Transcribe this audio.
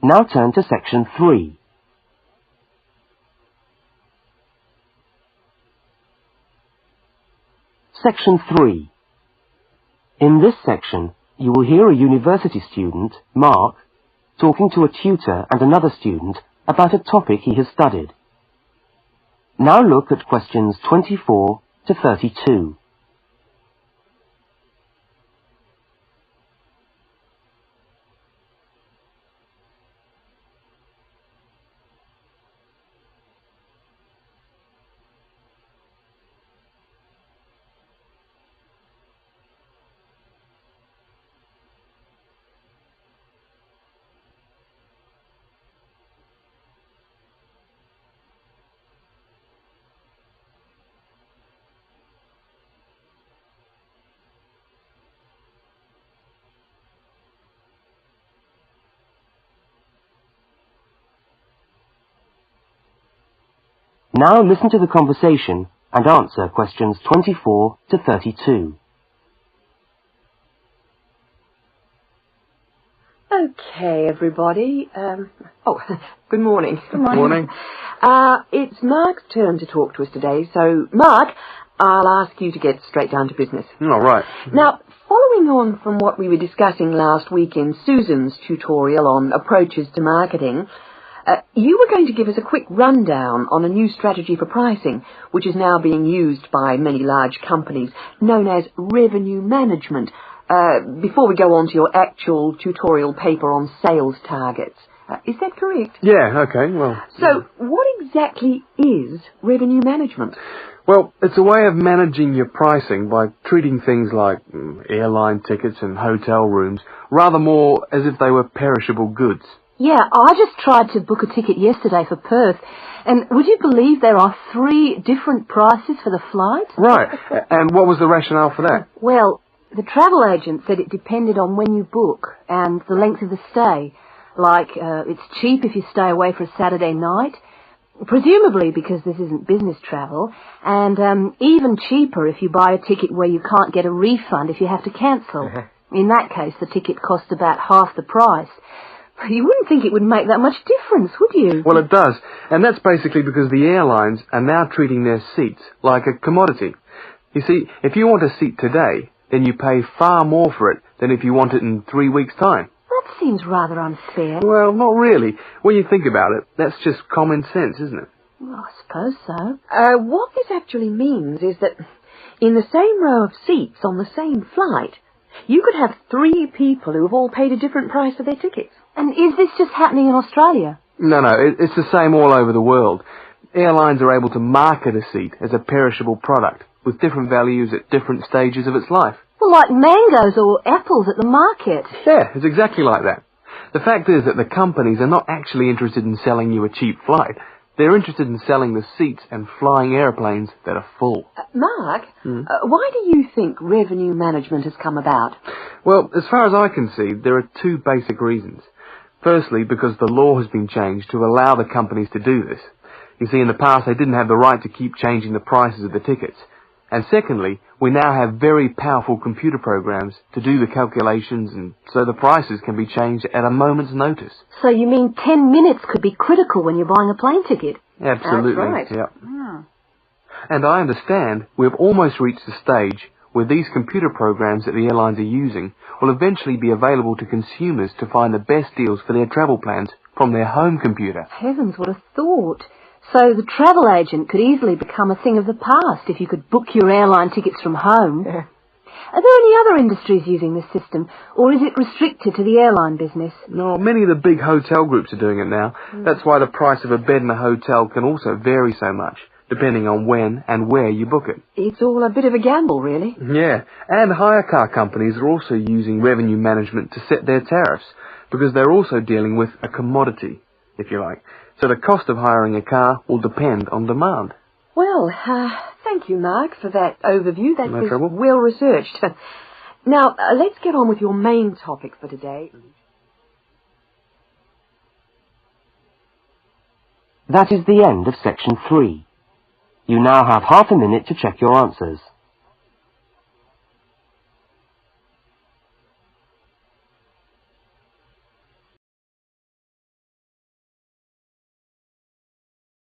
Now turn to section 3. Section 3. In this section, you will hear a university student, Mark, talking to a tutor and another student about a topic he has studied. Now look at questions 24 to 32. Now listen to the conversation and answer questions 24 to 32. Okay, everybody. Good morning. Good morning. It's Mark's turn to talk to us today, so Mark, I'll ask you to get straight down to business. All right. Now, following on from what we were discussing last week in Susan's tutorial on approaches to marketing, you were going to give us a quick rundown on a new strategy for pricing, which is now being used by many large companies, known as revenue management, before we go on to your actual tutorial paper on sales targets. Is that correct? Yeah, okay, well... So, what exactly is revenue management? Well, it's a way of managing your pricing by treating things like airline tickets and hotel rooms rather more as if they were perishable goods. Yeah, I just tried to book a ticket yesterday for Perth, and would you believe there are 3 different prices for the flight? Right, and what was the rationale for that? Well, the travel agent said it depended on when you book and the length of the stay. Like, it's cheap if you stay away for a Saturday night, presumably because this isn't business travel, and even cheaper if you buy a ticket where you can't get a refund if you have to cancel. In that case, the ticket costs about half the price. You wouldn't think it would make that much difference, would you? Well, it does, and that's basically because the airlines are now treating their seats like a commodity. You see, if you want a seat today, then you pay far more for it than if you want it in 3 weeks' time. That seems rather unfair. Well, not really. When you think about it, that's just common sense, isn't it? Well, I suppose so. What this actually means is that in the same row of seats on the same flight, you could have 3 people who have all paid a different price for their tickets. And is this just happening in Australia? No, it's the same all over the world. Airlines are able to market a seat as a perishable product with different values at different stages of its life. Well, like mangoes or apples at the market. Yeah, it's exactly like that. The fact is that the companies are not actually interested in selling you a cheap flight. They're interested in selling the seats and flying airplanes that are full. Mark, why do you think revenue management has come about? Well, as far as I can see, there are 2 basic reasons. Firstly, because the law has been changed to allow the companies to do this. You see, in the past, they didn't have the right to keep changing the prices of the tickets. And secondly, we now have very powerful computer programs to do the calculations, and so the prices can be changed at a moment's notice. So you mean 10 minutes could be critical when you're buying a plane ticket? Absolutely. That's right. Yeah. And I understand we've almost reached the stage where these computer programs that the airlines are using will eventually be available to consumers to find the best deals for their travel plans from their home computer. Heavens, what a thought. So the travel agent could easily become a thing of the past if you could book your airline tickets from home. Yeah. Are there any other industries using this system, or is it restricted to the airline business? No, many of the big hotel groups are doing it now. That's why the price of a bed in a hotel can also vary so much, depending on when and where you book it. It's all a bit of a gamble, really. Yeah, and hire car companies are also using revenue management to set their tariffs, because they're also dealing with a commodity, if you like. So the cost of hiring a car will depend on demand. Well, thank you, Mark, for that overview. That was trouble. well researched. Now, let's get on with your main topic for today. That is the end of section 3. You now have half a minute to check your answers.